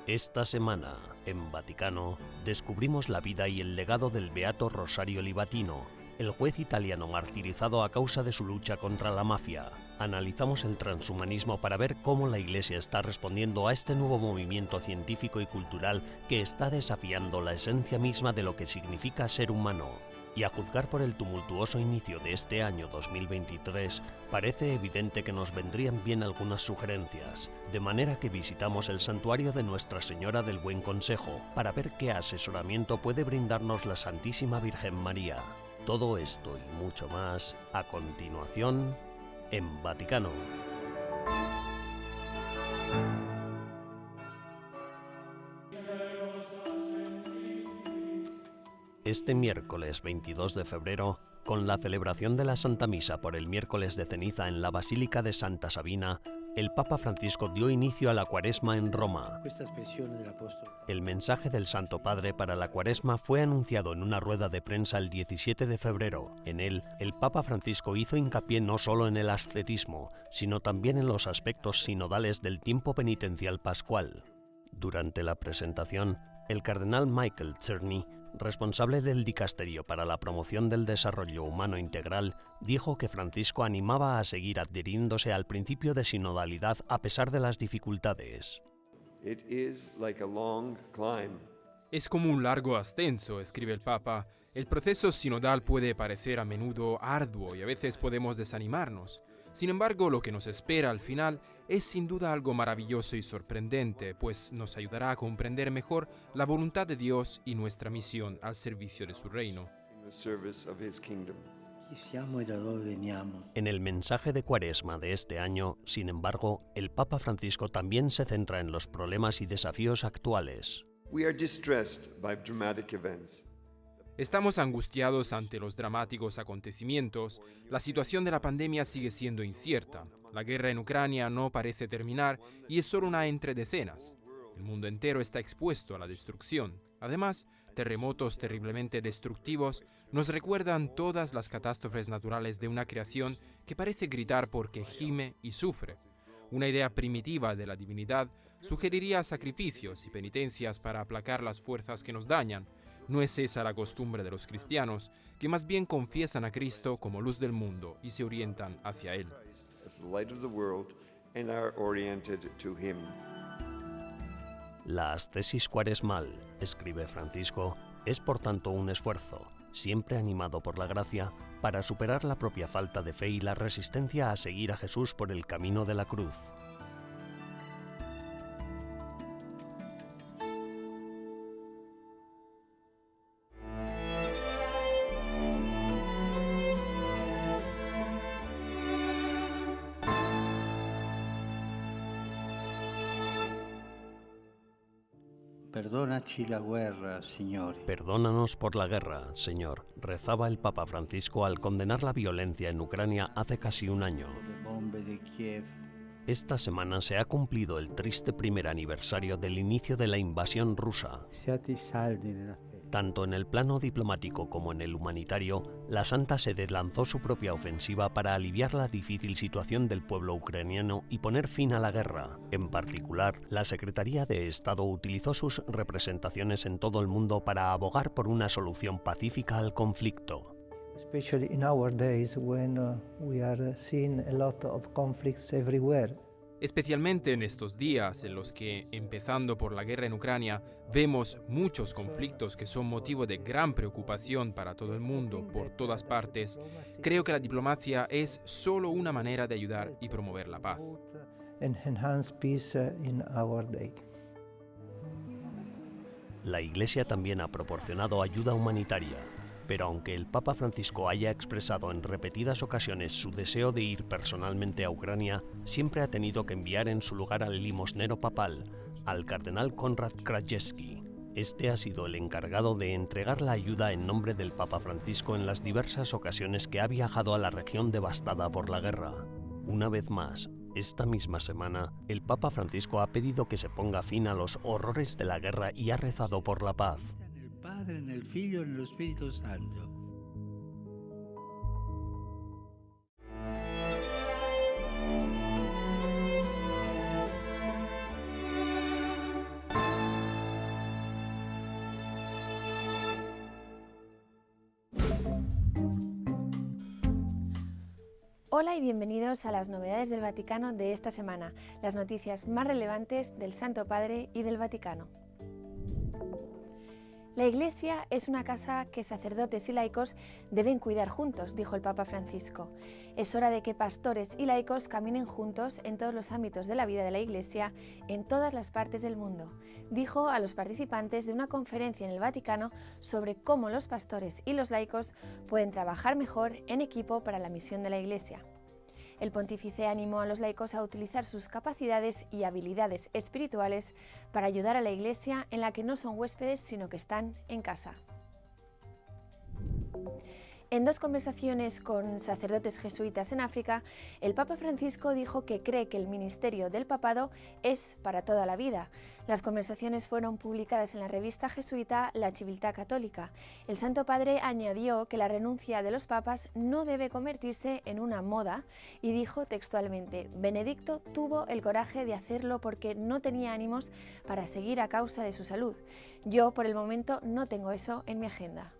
Esta semana, en Vaticano, descubrimos la vida y el legado del beato Rosario Livatino, el juez italiano martirizado a causa de su lucha contra la mafia. Analizamos el transhumanismo para ver cómo la Iglesia está respondiendo a este nuevo movimiento científico y cultural que está desafiando la esencia misma de lo que significa ser humano. Y a juzgar por el tumultuoso inicio de este año 2023, parece evidente que nos vendrían bien algunas sugerencias, de manera que visitamos el santuario de Nuestra Señora del Buen Consejo para ver qué asesoramiento puede brindarnos la Santísima Virgen María. Todo esto y mucho más, a continuación, en Vaticano. Este miércoles 22 de febrero, con la celebración de la Santa Misa por el miércoles de ceniza en la Basílica de Santa Sabina, el Papa Francisco dio inicio a la Cuaresma en Roma. El mensaje del Santo Padre para la Cuaresma fue anunciado en una rueda de prensa el 17 de febrero. En él, el Papa Francisco hizo hincapié no solo en el ascetismo, sino también en los aspectos sinodales del tiempo penitencial pascual. Durante la presentación, el cardenal Michael Czerny, responsable del Dicasterio para la Promoción del Desarrollo Humano Integral, dijo que Francisco animaba a seguir adhiriéndose al principio de sinodalidad a pesar de las dificultades. Es como un largo ascenso, escribe el Papa. El proceso sinodal puede parecer a menudo arduo y a veces podemos desanimarnos. Sin embargo, lo que nos espera al final es sin duda algo maravilloso y sorprendente, pues nos ayudará a comprender mejor la voluntad de Dios y nuestra misión al servicio de su reino. En el mensaje de Cuaresma de este año, sin embargo, el Papa Francisco también se centra en los problemas y desafíos actuales. Estamos angustiados ante los dramáticos acontecimientos. La situación de la pandemia sigue siendo incierta. La guerra en Ucrania no parece terminar y es solo una entre decenas. El mundo entero está expuesto a la destrucción. Además, terremotos terriblemente destructivos nos recuerdan todas las catástrofes naturales de una creación que parece gritar porque gime y sufre. Una idea primitiva de la divinidad sugeriría sacrificios y penitencias para aplacar las fuerzas que nos dañan. No es esa la costumbre de los cristianos, que más bien confiesan a Cristo como luz del mundo y se orientan hacia Él. La ascesis cuaresmal, escribe Francisco, es por tanto un esfuerzo, siempre animado por la gracia, para superar la propia falta de fe y la resistencia a seguir a Jesús por el camino de la cruz. Perdónaci la guerra, Signore. Perdónanos por la guerra, Señor, rezaba el Papa Francisco al condenar la violencia en Ucrania hace casi un año. Esta semana se ha cumplido el triste primer aniversario del inicio de la invasión rusa. Tanto en el plano diplomático como en el humanitario, la Santa Sede lanzó su propia ofensiva para aliviar la difícil situación del pueblo ucraniano y poner fin a la guerra. En particular, la Secretaría de Estado utilizó sus representaciones en todo el mundo para abogar por una solución pacífica al conflicto. Especially in our days when we are seeing a lot of conflicts everywhere. Especialmente en estos días en los que, empezando por la guerra en Ucrania, vemos muchos conflictos que son motivo de gran preocupación para todo el mundo, por todas partes, creo que la diplomacia es solo una manera de ayudar y promover la paz. La Iglesia también ha proporcionado ayuda humanitaria. Pero aunque el Papa Francisco haya expresado en repetidas ocasiones su deseo de ir personalmente a Ucrania, siempre ha tenido que enviar en su lugar al limosnero papal, al cardenal Konrad Krajewski. Este ha sido el encargado de entregar la ayuda en nombre del Papa Francisco en las diversas ocasiones que ha viajado a la región devastada por la guerra. Una vez más, esta misma semana, el Papa Francisco ha pedido que se ponga fin a los horrores de la guerra y ha rezado por la paz. Padre, en el Figlio, en el Espíritu Santo. Hola y bienvenidos a las novedades del Vaticano de esta semana, las noticias más relevantes del Santo Padre y del Vaticano. La Iglesia es una casa que sacerdotes y laicos deben cuidar juntos, dijo el Papa Francisco. Es hora de que pastores y laicos caminen juntos en todos los ámbitos de la vida de la Iglesia en todas las partes del mundo, dijo a los participantes de una conferencia en el Vaticano sobre cómo los pastores y los laicos pueden trabajar mejor en equipo para la misión de la Iglesia. El pontífice animó a los laicos a utilizar sus capacidades y habilidades espirituales para ayudar a la Iglesia en la que no son huéspedes, sino que están en casa. En dos conversaciones con sacerdotes jesuitas en África, el Papa Francisco dijo que cree que el ministerio del papado es para toda la vida. Las conversaciones fueron publicadas en la revista jesuita La Civiltà Católica. El Santo Padre añadió que la renuncia de los papas no debe convertirse en una moda y dijo textualmente: Benedicto tuvo el coraje de hacerlo porque no tenía ánimos para seguir a causa de su salud. Yo, por el momento, no tengo eso en mi agenda.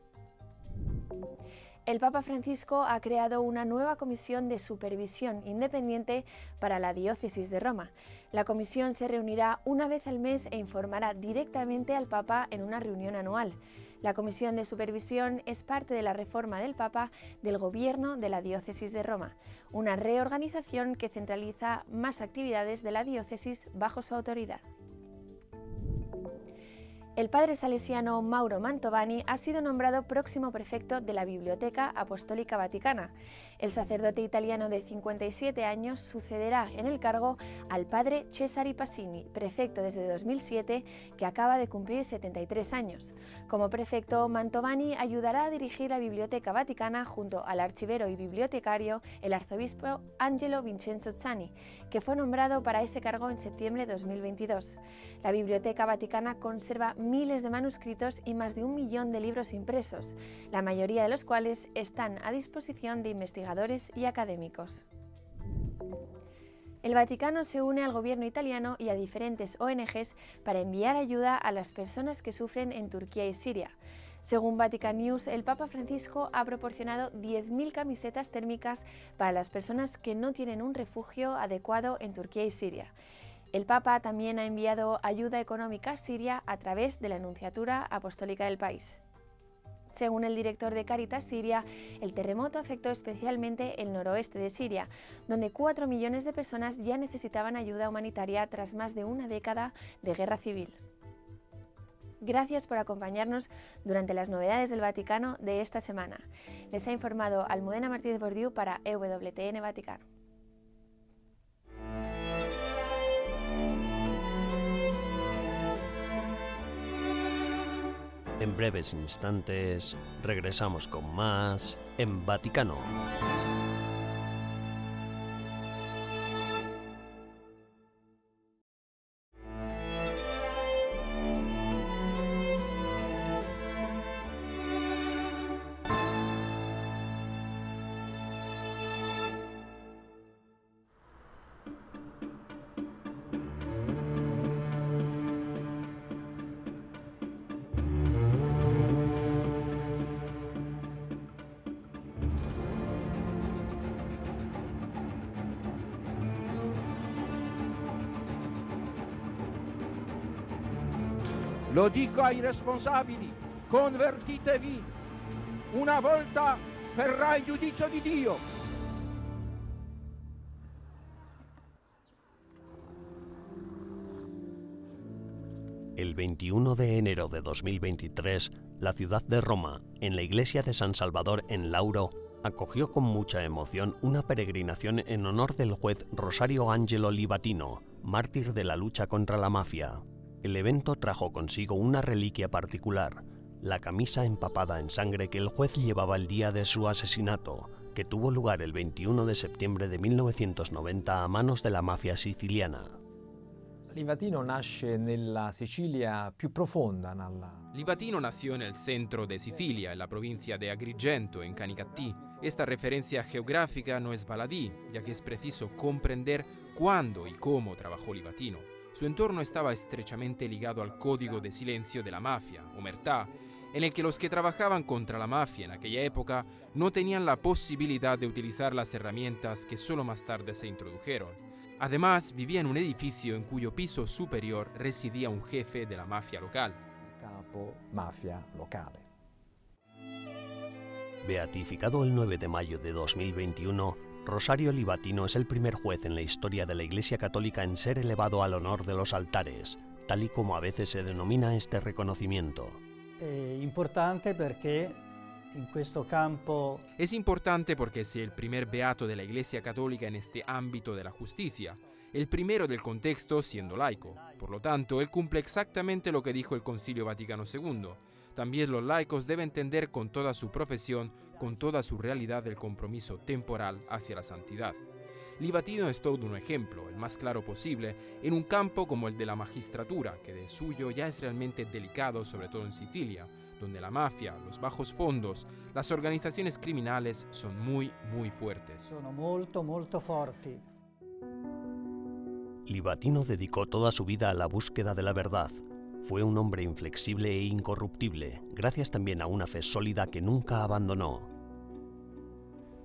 El Papa Francisco ha creado una nueva comisión de supervisión independiente para la diócesis de Roma. La comisión se reunirá una vez al mes e informará directamente al Papa en una reunión anual. La comisión de supervisión es parte de la reforma del Papa del gobierno de la diócesis de Roma, una reorganización que centraliza más actividades de la diócesis bajo su autoridad. El padre salesiano Mauro Mantovani ha sido nombrado próximo prefecto de la Biblioteca Apostólica Vaticana. El sacerdote italiano de 57 años sucederá en el cargo al padre Cesare Pasini, prefecto desde 2007, que acaba de cumplir 73 años. Como prefecto, Mantovani ayudará a dirigir la Biblioteca Vaticana junto al archivero y bibliotecario, el arzobispo Angelo Vincenzo Zani, que fue nombrado para ese cargo en septiembre de 2022. La Biblioteca Vaticana conserva miles de manuscritos y más de 1 millón de libros impresos, la mayoría de los cuales están a disposición de investigadores y académicos. El Vaticano se une al gobierno italiano y a diferentes ONGs para enviar ayuda a las personas que sufren en Turquía y Siria. Según Vatican News, el Papa Francisco ha proporcionado 10.000 camisetas térmicas para las personas que no tienen un refugio adecuado en Turquía y Siria. El Papa también ha enviado ayuda económica a Siria a través de la Nunciatura Apostólica del país. Según el director de Cáritas Siria, el terremoto afectó especialmente el noroeste de Siria, donde 4 millones de personas ya necesitaban ayuda humanitaria tras más de una década de guerra civil. Gracias por acompañarnos durante las novedades del Vaticano de esta semana. Les ha informado Almudena Martínez Bordiú para EWTN Vaticano. En breves instantes regresamos con más en Vaticano. Lo dico ai responsabili, convertitevi, una volta verrà il giudizio di Dio. El 21 de enero de 2023, la ciudad de Roma, en la iglesia de San Salvador en Lauro, acogió con mucha emoción una peregrinación en honor del juez Rosario Angelo Livatino, mártir de la lucha contra la mafia. El evento trajo consigo una reliquia particular, la camisa empapada en sangre que el juez llevaba el día de su asesinato, que tuvo lugar el 21 de septiembre de 1990 a manos de la mafia siciliana. Livatino nasce nella Sicilia più profonda. Livatino nació en el centro de Sicilia, en la provincia de Agrigento, en Canicattì. Esta referencia geográfica no es baladí, ya que es preciso comprender cuándo y cómo trabajó Livatino. Su entorno estaba estrechamente ligado al código de silencio de la mafia, omertà, en el que los que trabajaban contra la mafia en aquella época no tenían la posibilidad de utilizar las herramientas que solo más tarde se introdujeron. Además, vivía en un edificio en cuyo piso superior residía un jefe de la mafia local. Capo mafia locale. Beatificado el 9 de mayo de 2021, Rosario Livatino es el primer juez en la historia de la Iglesia Católica en ser elevado al honor de los altares, tal y como a veces se denomina este reconocimiento. Importante perché in questo campo Es importante porque es el primer beato de la Iglesia Católica en este ámbito de la justicia, el primero del contexto siendo laico. Por lo tanto, él cumple exactamente lo que dijo el Concilio Vaticano II. También los laicos deben entender con toda su profesión, con toda su realidad, el compromiso temporal hacia la santidad. Livatino es todo un ejemplo, el más claro posible, en un campo como el de la magistratura, que de suyo ya es realmente delicado, sobre todo en Sicilia, donde la mafia, los bajos fondos, las organizaciones criminales son muy fuertes. sono molto forti. Livatino dedicó toda su vida a la búsqueda de la verdad. Fue un hombre inflexible e incorruptible, gracias también a una fe sólida que nunca abandonó.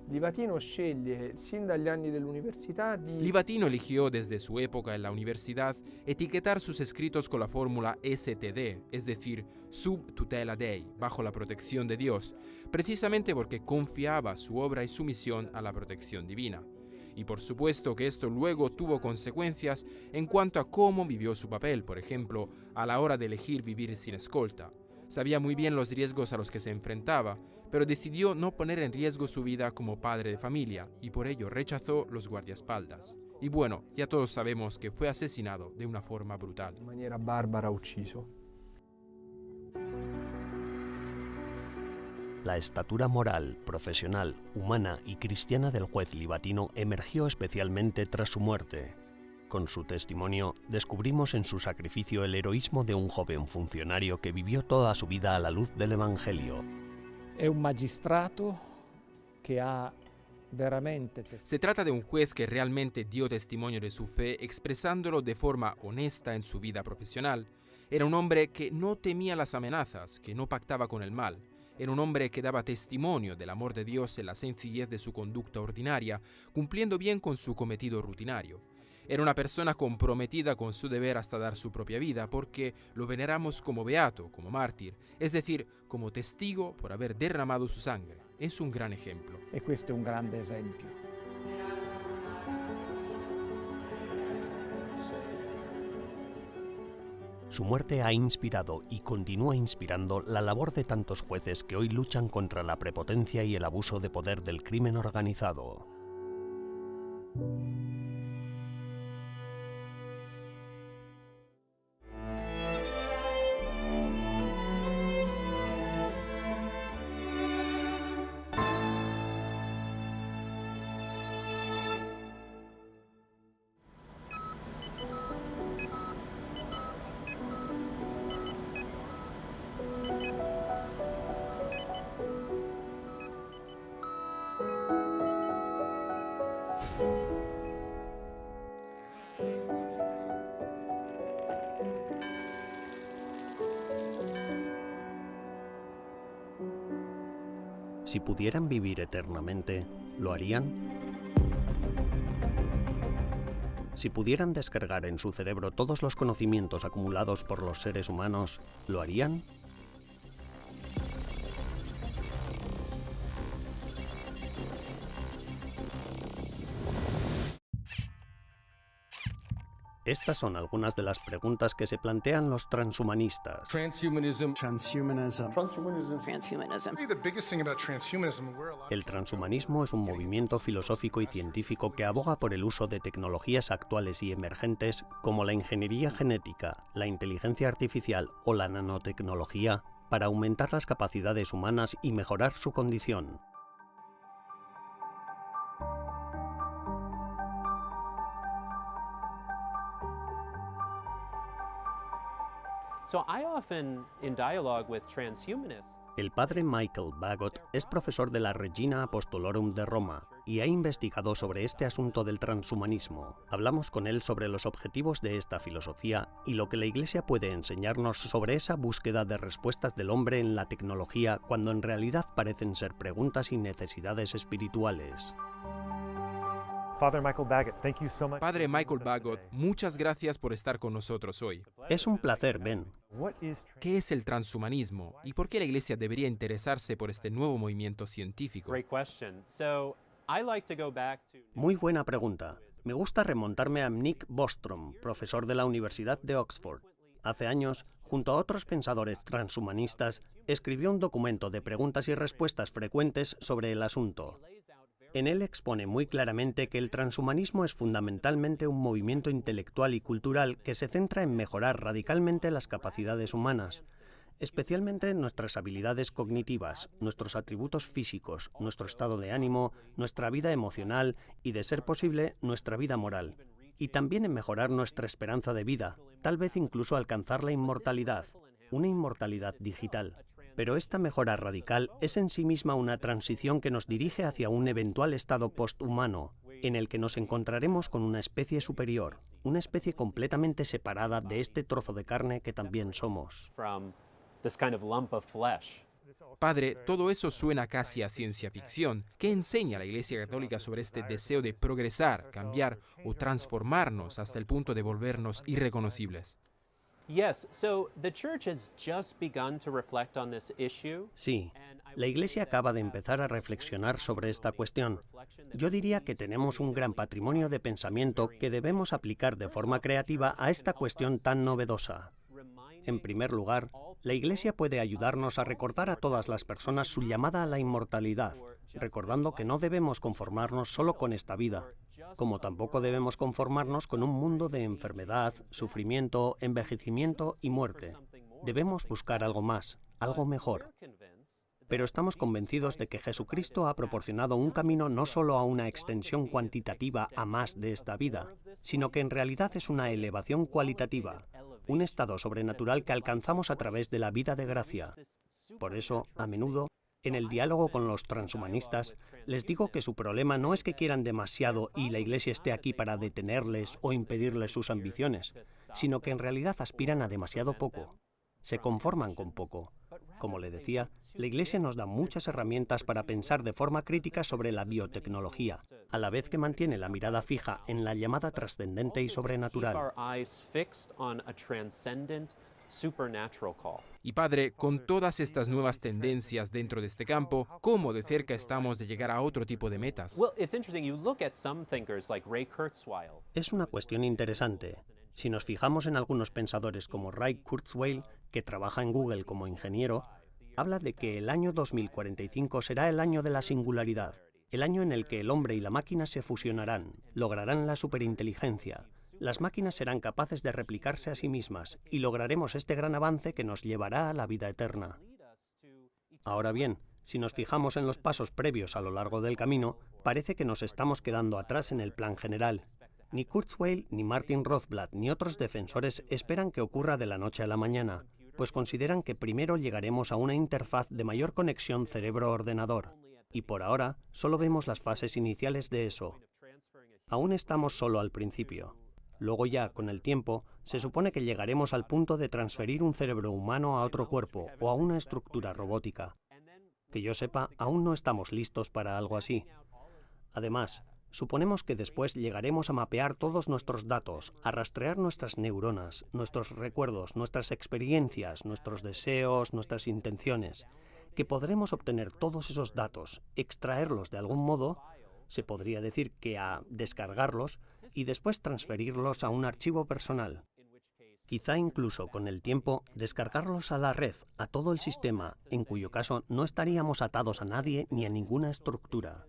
Livatino sceglie sin dagli anni dell'università di... Livatino eligió desde su época en la universidad etiquetar sus escritos con la fórmula STD, es decir, sub tutela Dei, bajo la protección de Dios, precisamente porque confiaba su obra y su misión a la protección divina. Y por supuesto que esto luego tuvo consecuencias en cuanto a cómo vivió su papel, por ejemplo, a la hora de elegir vivir sin escolta. Sabía muy bien los riesgos a los que se enfrentaba, pero decidió no poner en riesgo su vida como padre de familia y por ello rechazó los guardaespaldas. Y bueno, ya todos sabemos que fue asesinado de una forma brutal. in maniera barbara ucciso. La estatura moral, profesional, humana y cristiana del juez livatino emergió especialmente tras su muerte. Con su testimonio, descubrimos en su sacrificio el heroísmo de un joven funcionario que vivió toda su vida a la luz del Evangelio. È un magistrato che ha veramente Se trata de un juez que realmente dio testimonio de su fe expresándolo de forma honesta en su vida profesional. Era un hombre que no temía las amenazas, que no pactaba con el mal. Era un hombre que daba testimonio del amor de Dios en la sencillez de su conducta ordinaria, cumpliendo bien con su cometido rutinario. Era una persona comprometida con su deber hasta dar su propia vida, porque lo veneramos como beato, como mártir, es decir, como testigo por haber derramado su sangre. Es un gran ejemplo. e questo è un grande esempio. Su muerte ha inspirado y continúa inspirando la labor de tantos jueces que hoy luchan contra la prepotencia y el abuso de poder del crimen organizado. Si pudieran vivir eternamente, ¿lo harían? Si pudieran descargar en su cerebro todos los conocimientos acumulados por los seres humanos, ¿lo harían? Estas son algunas de las preguntas que se plantean los transhumanistas. El transhumanismo es un movimiento filosófico y científico que aboga por el uso de tecnologías actuales y emergentes como la ingeniería genética, la inteligencia artificial o la nanotecnología para aumentar las capacidades humanas y mejorar su condición. El padre Michael Bagot es profesor de la Regina Apostolorum de Roma y ha investigado sobre este asunto del transhumanismo. Hablamos con él sobre los objetivos de esta filosofía y lo que la Iglesia puede enseñarnos sobre esa búsqueda de respuestas del hombre en la tecnología cuando en realidad parecen ser preguntas y necesidades espirituales. Padre Michael Bagot, muchas gracias por estar con nosotros hoy. Es un placer, Ben. ¿Qué es el transhumanismo y por qué la Iglesia debería interesarse por este nuevo movimiento científico? Muy buena pregunta. Me gusta remontarme a Nick Bostrom, profesor de la Universidad de Oxford. Hace años, junto a otros pensadores transhumanistas, escribió un documento de preguntas y respuestas frecuentes sobre el asunto. En él expone muy claramente que el transhumanismo es fundamentalmente un movimiento intelectual y cultural que se centra en mejorar radicalmente las capacidades humanas, especialmente nuestras habilidades cognitivas, nuestros atributos físicos, nuestro estado de ánimo, nuestra vida emocional y, de ser posible, nuestra vida moral. Y también en mejorar nuestra esperanza de vida, tal vez incluso alcanzar la inmortalidad, una inmortalidad digital. Pero esta mejora radical es en sí misma una transición que nos dirige hacia un eventual estado posthumano, en el que nos encontraremos con una especie superior, una especie completamente separada de este trozo de carne que también somos. Padre, todo eso suena casi a ciencia ficción. ¿Qué enseña la Iglesia Católica sobre este deseo de progresar, cambiar o transformarnos hasta el punto de volvernos irreconocibles? Sí, la Iglesia acaba de empezar a reflexionar sobre esta cuestión. Yo diría que tenemos un gran patrimonio de pensamiento que debemos aplicar de forma creativa a esta cuestión tan novedosa. En primer lugar, la Iglesia puede ayudarnos a recordar a todas las personas su llamada a la inmortalidad, recordando que no debemos conformarnos solo con esta vida, como tampoco debemos conformarnos con un mundo de enfermedad, sufrimiento, envejecimiento y muerte. Debemos buscar algo más, algo mejor. Pero estamos convencidos de que Jesucristo ha proporcionado un camino no solo a una extensión cuantitativa a más de esta vida, sino que en realidad es una elevación cualitativa, un estado sobrenatural que alcanzamos a través de la vida de gracia. Por eso, a menudo, en el diálogo con los transhumanistas, les digo que su problema no es que quieran demasiado y la Iglesia esté aquí para detenerles o impedirles sus ambiciones, sino que en realidad aspiran a demasiado poco. Se conforman con poco. Como le decía, la Iglesia nos da muchas herramientas para pensar de forma crítica sobre la biotecnología, a la vez que mantiene la mirada fija en la llamada trascendente y sobrenatural. Y padre, con todas estas nuevas tendencias dentro de este campo, ¿cómo de cerca estamos de llegar a otro tipo de metas? Es una cuestión interesante. Si nos fijamos en algunos pensadores como Ray Kurzweil, que trabaja en Google como ingeniero, habla de que el año 2045 será el año de la singularidad, el año en el que el hombre y la máquina se fusionarán, lograrán la superinteligencia. Las máquinas serán capaces de replicarse a sí mismas y lograremos este gran avance que nos llevará a la vida eterna. Ahora bien, si nos fijamos en los pasos previos a lo largo del camino, parece que nos estamos quedando atrás en el plan general. Ni Kurzweil, ni Martin Rothblatt, ni otros defensores esperan que ocurra de la noche a la mañana, pues consideran que primero llegaremos a una interfaz de mayor conexión cerebro-ordenador, y por ahora solo vemos las fases iniciales de eso. Aún estamos solo al principio. Luego ya, con el tiempo, se supone que llegaremos al punto de transferir un cerebro humano a otro cuerpo o a una estructura robótica. Que yo sepa, aún no estamos listos para algo así. Además, suponemos que después llegaremos a mapear todos nuestros datos, a rastrear nuestras neuronas, nuestros recuerdos, nuestras experiencias, nuestros deseos, nuestras intenciones, que podremos obtener todos esos datos, extraerlos de algún modo, se podría decir que a descargarlos, y después transferirlos a un archivo personal. Quizá incluso con el tiempo descargarlos a la red, a todo el sistema, en cuyo caso no estaríamos atados a nadie ni a ninguna estructura.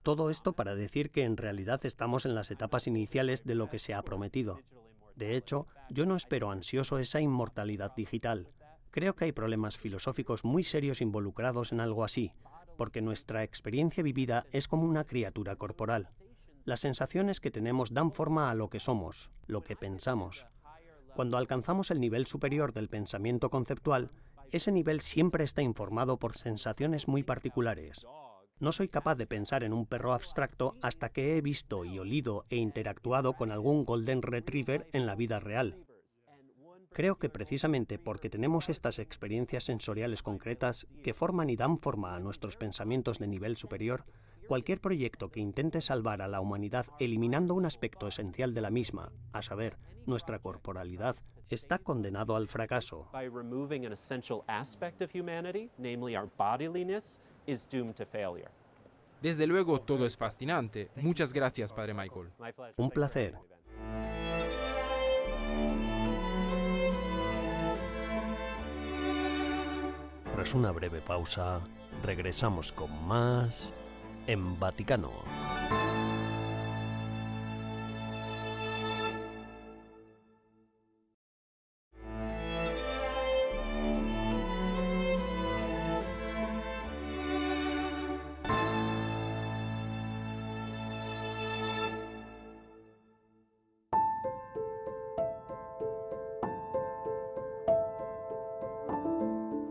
Todo esto para decir que en realidad estamos en las etapas iniciales de lo que se ha prometido. De hecho, yo no espero ansioso esa inmortalidad digital. Creo que hay problemas filosóficos muy serios involucrados en algo así, porque nuestra experiencia vivida es como una criatura corporal. Las sensaciones que tenemos dan forma a lo que somos, lo que pensamos. Cuando alcanzamos el nivel superior del pensamiento conceptual, ese nivel siempre está informado por sensaciones muy particulares. No soy capaz de pensar en un perro abstracto hasta que he visto y olido e interactuado con algún Golden Retriever en la vida real. Creo que precisamente porque tenemos estas experiencias sensoriales concretas que forman y dan forma a nuestros pensamientos de nivel superior, cualquier proyecto que intente salvar a la humanidad eliminando un aspecto esencial de la misma, a saber, nuestra corporalidad, está condenado al fracaso. Desde luego todo es fascinante. Muchas gracias, Padre Michael. Un placer. Tras una breve pausa, regresamos con más en Vaticano.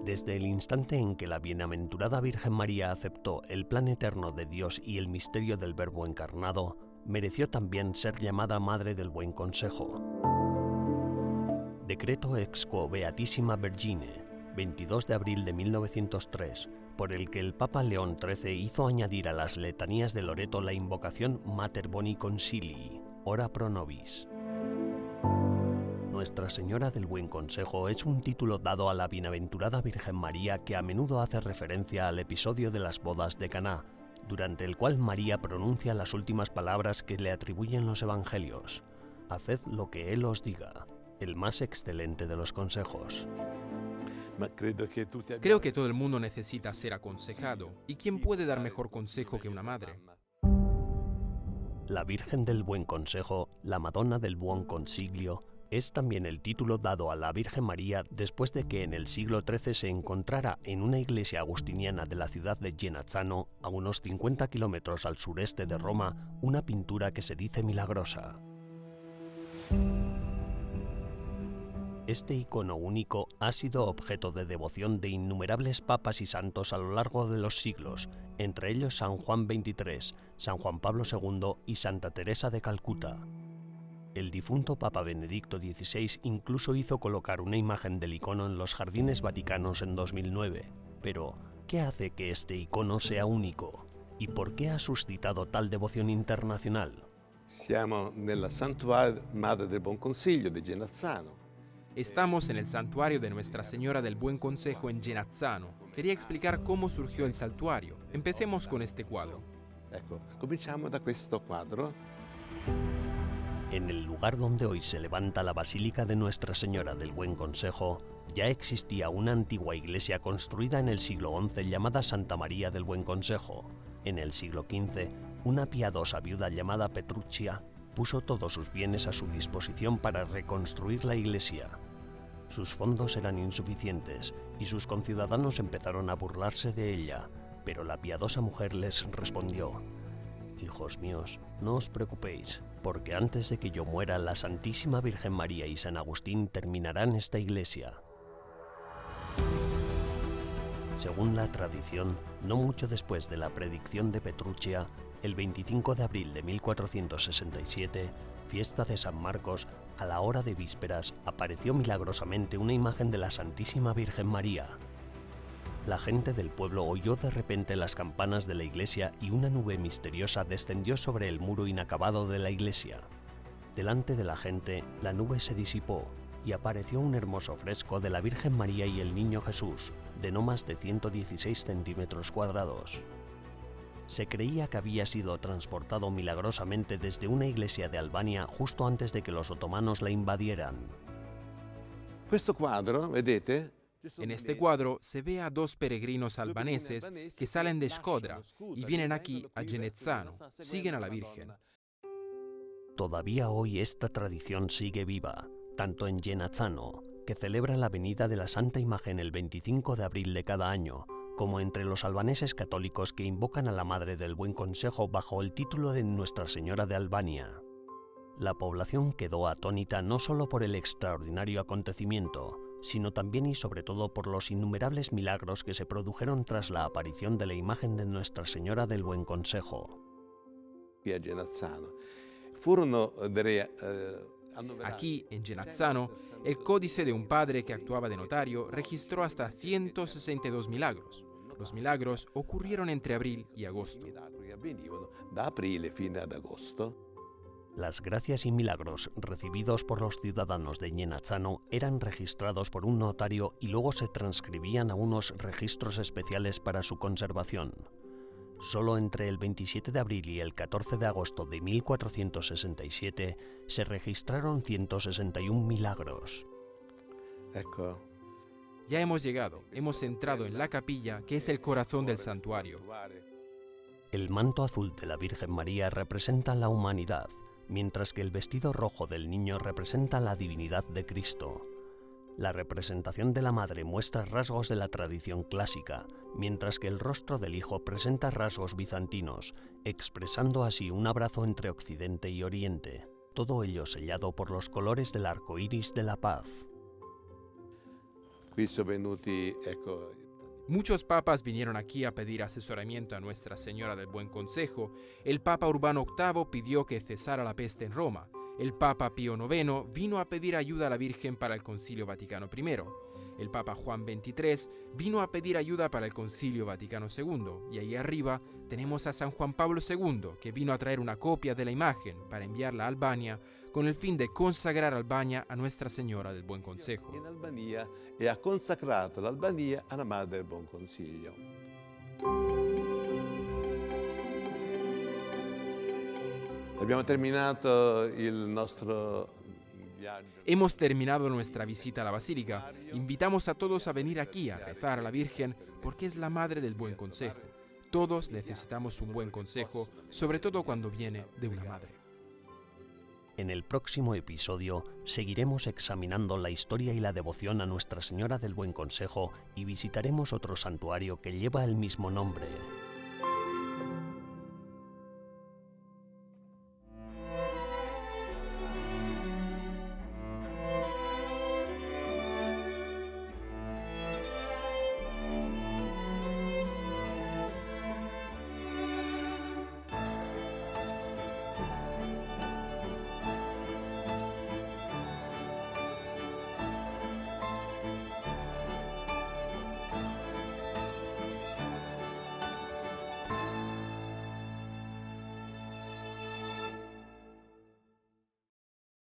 Desde el instante en que la bienaventurada Virgen María aceptó el plan eterno de Dios y el misterio del Verbo encarnado, mereció también ser llamada Madre del Buen Consejo. Decreto ex quo Beatissima Vergine, 22 de abril de 1903, por el que el Papa León XIII hizo añadir a las letanías de Loreto la invocación Mater Boni Consilii, ora pro nobis. Nuestra Señora del Buen Consejo es un título dado a la bienaventurada Virgen María que a menudo hace referencia al episodio de las bodas de Caná, durante el cual María pronuncia las últimas palabras que le atribuyen los evangelios. Haced lo que Él os diga, el más excelente de los consejos. Creo que todo el mundo necesita ser aconsejado. ¿Y quién puede dar mejor consejo que una madre? La Virgen del Buen Consejo, la Madonna del Buon Consiglio, es también el título dado a la Virgen María después de que en el siglo XIII se encontrara en una iglesia agustiniana de la ciudad de Genazzano, a unos 50 kilómetros al sureste de Roma, una pintura que se dice milagrosa. Este icono único ha sido objeto de devoción de innumerables papas y santos a lo largo de los siglos, entre ellos San Juan XXIII, San Juan Pablo II y Santa Teresa de Calcuta. El difunto Papa Benedicto XVI incluso hizo colocar una imagen del icono en los jardines vaticanos en 2009. Pero, ¿qué hace que este icono sea único? ¿Y por qué ha suscitado tal devoción internacional? Siamo nella Santuario Madre del Buon Consiglio de Genazzano. Estamos en el santuario de Nuestra Señora del Buen Consejo en Genazzano. Quería explicar cómo surgió el santuario. Empecemos con este cuadro. Ecco, cominciamo da questo quadro. En el lugar donde hoy se levanta la Basílica de Nuestra Señora del Buen Consejo, ya existía una antigua iglesia construida en el siglo XI llamada Santa María del Buen Consejo. En el siglo XV, una piadosa viuda llamada Petruccia puso todos sus bienes a su disposición para reconstruir la iglesia. Sus fondos eran insuficientes y sus conciudadanos empezaron a burlarse de ella, pero la piadosa mujer les respondió: «Hijos míos, no os preocupéis, porque antes de que yo muera, la Santísima Virgen María y San Agustín terminarán esta iglesia». Según la tradición, no mucho después de la predicción de Petruccia, el 25 de abril de 1467, fiesta de San Marcos, a la hora de vísperas, apareció milagrosamente una imagen de la Santísima Virgen María. La gente del pueblo oyó de repente las campanas de la iglesia y una nube misteriosa descendió sobre el muro inacabado de la iglesia. Delante de la gente, la nube se disipó y apareció un hermoso fresco de la Virgen María y el Niño Jesús, de no más de 116 centímetros cuadrados. Se creía que había sido transportado milagrosamente desde una iglesia de Albania justo antes de que los otomanos la invadieran. Questo quadro, vedete? En este cuadro se ve a dos peregrinos albaneses que salen de Shkodra y vienen aquí a Genazzano, siguen a la Virgen. Todavía hoy esta tradición sigue viva, tanto en Genazzano, que celebra la venida de la Santa Imagen el 25 de abril de cada año, como entre los albaneses católicos que invocan a la Madre del Buen Consejo bajo el título de Nuestra Señora de Albania. La población quedó atónita no solo por el extraordinario acontecimiento, sino también y sobre todo por los innumerables milagros que se produjeron tras la aparición de la imagen de Nuestra Señora del Buen Consejo. Aquí, en Genazzano, el códice de un padre que actuaba de notario registró hasta 162 milagros. Los milagros ocurrieron entre abril y agosto. Las gracias y milagros recibidos por los ciudadanos de Genazzano eran registrados por un notario y luego se transcribían a unos registros especiales para su conservación. Solo entre el 27 de abril y el 14 de agosto de 1467 se registraron 161 milagros. Ya hemos llegado, hemos entrado en la capilla, que es el corazón del santuario. El manto azul de la Virgen María representa la humanidad, mientras que el vestido rojo del niño representa la divinidad de Cristo. La representación de la madre muestra rasgos de la tradición clásica, mientras que el rostro del hijo presenta rasgos bizantinos, expresando así un abrazo entre Occidente y Oriente, todo ello sellado por los colores del arco iris de la paz. Muchos papas vinieron aquí a pedir asesoramiento a Nuestra Señora del Buen Consejo. El Papa Urbano VIII pidió que cesara la peste en Roma. El Papa Pío IX vino a pedir ayuda a la Virgen para el Concilio Vaticano I. El Papa Juan XXIII vino a pedir ayuda para el Concilio Vaticano II. Y ahí arriba tenemos a San Juan Pablo II, que vino a traer una copia de la imagen para enviarla a Albania con el fin de consagrar Albania a Nuestra Señora del Buen Consejo. In Albania e ha consacrato l'Albania alla Madre del Buon Consiglio. Abbiamo terminato il nostro viaggio. Hemos terminado nuestra visita a la Basílica. Invitamos a todos a venir aquí a rezar a la Virgen porque es la Madre del Buen Consejo. Todos necesitamos un buen consejo, sobre todo cuando viene de una madre. En el próximo episodio seguiremos examinando la historia y la devoción a Nuestra Señora del Buen Consejo y visitaremos otro santuario que lleva el mismo nombre.